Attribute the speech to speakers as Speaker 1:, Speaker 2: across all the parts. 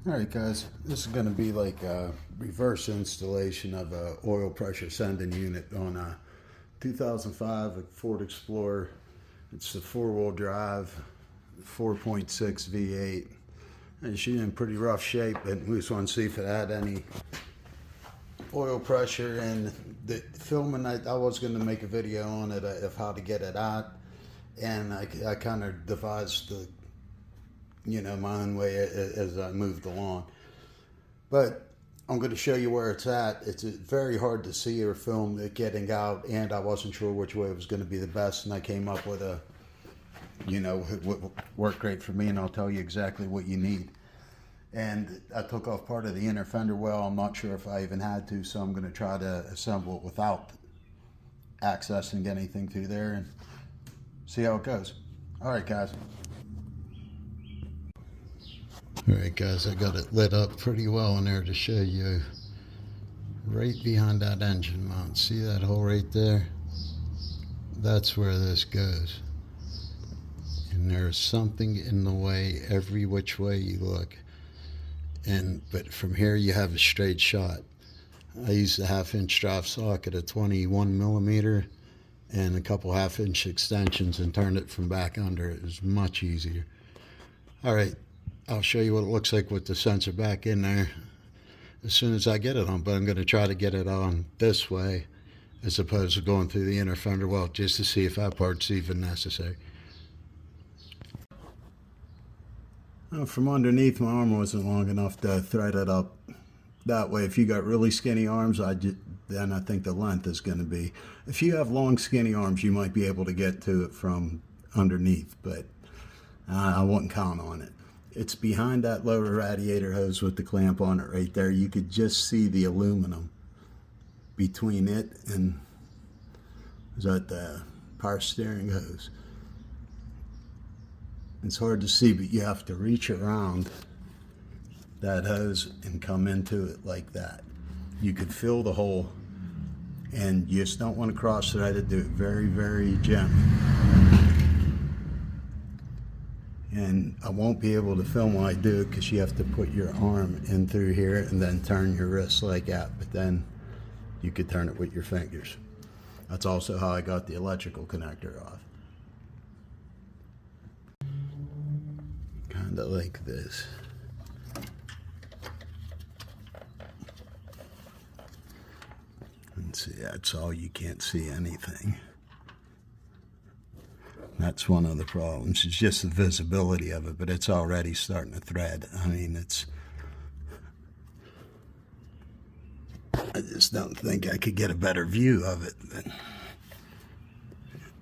Speaker 1: Alright guys, this is going to be like a reverse installation of a oil pressure sending unit on a 2005 Ford Explorer. It's a four-wheel drive, 4.6 V8. And she's in pretty rough shape, but we just want to see if it had any oil pressure. And the filming, I was going to make a video on it of how to get it out, and I kind of devised the my own way as I moved along. But I'm going to show you where it's at. It's very hard to see or film it getting out, and I wasn't sure which way was going to be the best, and I came up with a, what worked great for me, and I'll tell you exactly what you need. And I took off part of the inner fender well. I'm not sure if I even had to, so I'm going to try to assemble it without accessing anything through there and see how it goes. All right, guys. Alright guys, I got it lit up pretty well in there to show you. Right behind that engine mount, see that hole right there? That's where this goes. And there's something in the way every which way you look. But from here you have a straight shot. I used a 1/2-inch drive socket, a 21mm, and a couple 1/2-inch extensions and turned it from back under. It was much easier. Alright. I'll show you what it looks like with the sensor back in there as soon as I get it on, but I'm going to try to get it on this way as opposed to going through the inner fender well just to see if that part's even necessary. Well, from underneath, my arm wasn't long enough to thread it up that way. If you got really skinny arms, then I think the length is going to be. If you have long skinny arms, you might be able to get to it from underneath, but I wouldn't count on it. It's behind that lower radiator hose with the clamp on it right there. You could just see the aluminum between it and the power steering hose. It's hard to see, but you have to reach around that hose and come into it like that. You could feel the hole, and you just don't want to cross thread it. Do it very, very gently. And I won't be able to film while I do it because you have to put your arm in through here and then turn your wrist like that, but then you could turn it with your fingers. That's also how I got the electrical connector off. Kind of like this. And see, that's all, you can't see anything. That's one of the problems. It's just the visibility of it, but it's already starting to thread. I mean, I just don't think I could get a better view of it, but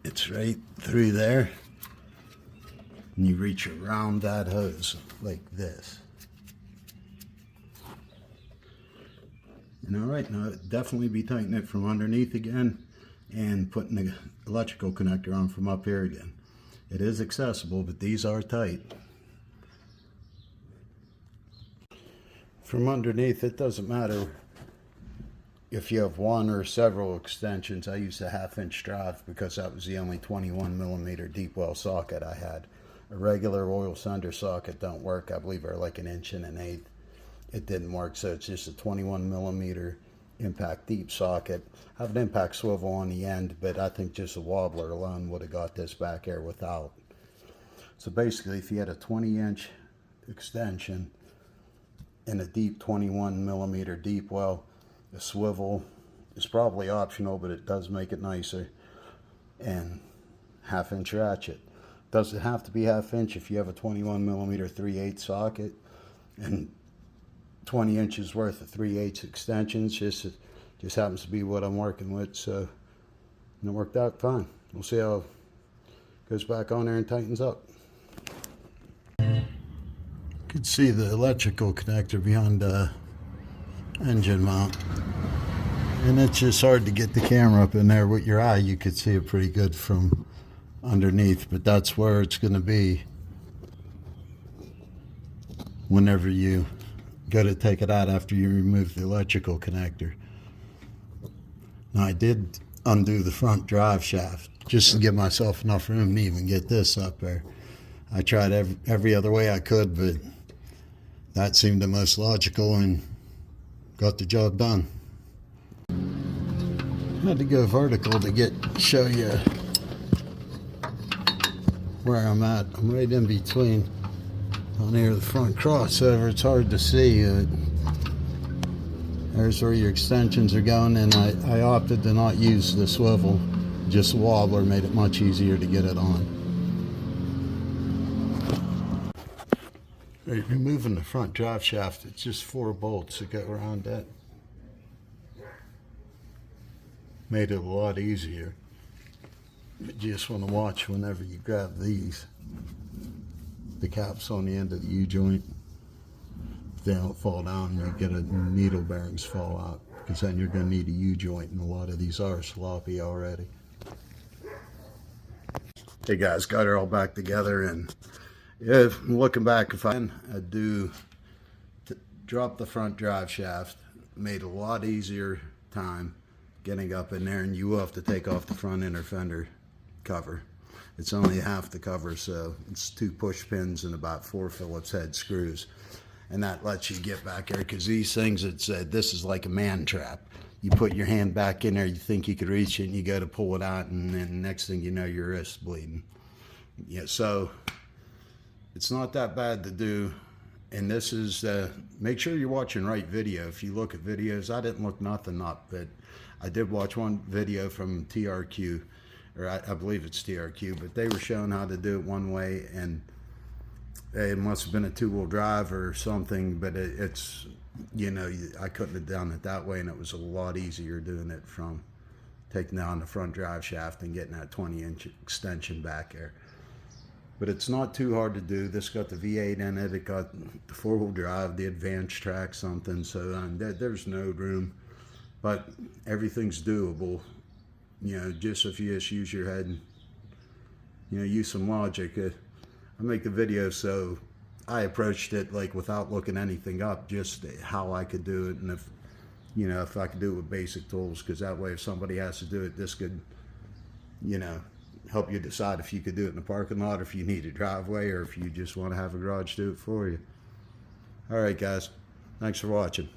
Speaker 1: it's right through there. And you reach around that hose like this. And all right, now definitely be tightening it from underneath again and putting the electrical connector on from up here again. It is accessible, but these are tight. From underneath, it doesn't matter if you have one or several extensions. I used a 1/2-inch drive because that was the only 21mm deep well socket I had. A regular oil sender socket don't work. I believe are like 1 1/8". It didn't work, so it's just a 21mm impact deep socket. I have an impact swivel on the end, but I think just a wobbler alone would have got this back here without. So basically, if you had a 20-inch extension and a deep 21mm deep well, a swivel is probably optional, but it does make it nicer, and 1/2-inch ratchet. Does it have to be 1/2-inch if you have a 21mm 3/8 socket and 20 inches worth of 3/8 extensions? Just happens to be what I'm working with, so it worked out fine. We'll see how it goes back on there and tightens up. You can see the electrical connector behind the engine mount, and it's just hard to get the camera up in there with your eye. You could see it pretty good from underneath, but that's where it's going to be whenever you go to take it out after you remove the electrical connector. Now, I did undo the front drive shaft just to give myself enough room to even get this up there. I tried every other way I could, but that seemed the most logical and got the job done. I had to go vertical to show you where I'm at. I'm right in between on here the front crossover. It's hard to see. There's where your extensions are going, and I opted to not use the swivel. Just the wobbler made it much easier to get it on. Right, removing the front drive shaft, it's just 4 bolts that go around that. Made it a lot easier. But you just want to watch whenever you grab these. The caps on the end of the U-joint, if they don't fall down, you get needle bearings fall out, because then you're going to need a U-joint, and a lot of these are sloppy already. Hey guys, got her all back together, and if looking back, if I'd do drop the front drive shaft, made a lot easier time getting up in there, and you will have to take off the front inner fender cover. It's only half the cover, so it's 2 push pins and about 4 Phillips head screws, and that lets you get back there, because these things, this is like a man trap. You put your hand back in there, you think you could reach it, and you go to pull it out, and then next thing you know, your wrist's bleeding. Yeah, so it's not that bad to do. And this is, make sure you're watching right video. If you look at videos, I didn't look nothing up, but I did watch one video from TRQ, or I believe it's TRQ, but they were showing how to do it one way, and it must have been a 2-wheel drive or something, but it's, you know, I couldn't have done it that way, and it was a lot easier doing it from taking down the front drive shaft and getting that 20-inch extension back there. But it's not too hard to do. This got the V8 in it. It got the 4-wheel drive, the advanced track, something. So there's no room, but everything's doable. You know, just if you just use your head and, you know, use some logic. I make the video, so I approached it like without looking anything up, just how I could do it, and if, you know, if I could do it with basic tools, because that way if somebody has to do it, this could, you know, help you decide if you could do it in the parking lot, or if you need a driveway, or if you just want to have a garage do it for you. All right, guys. Thanks for watching.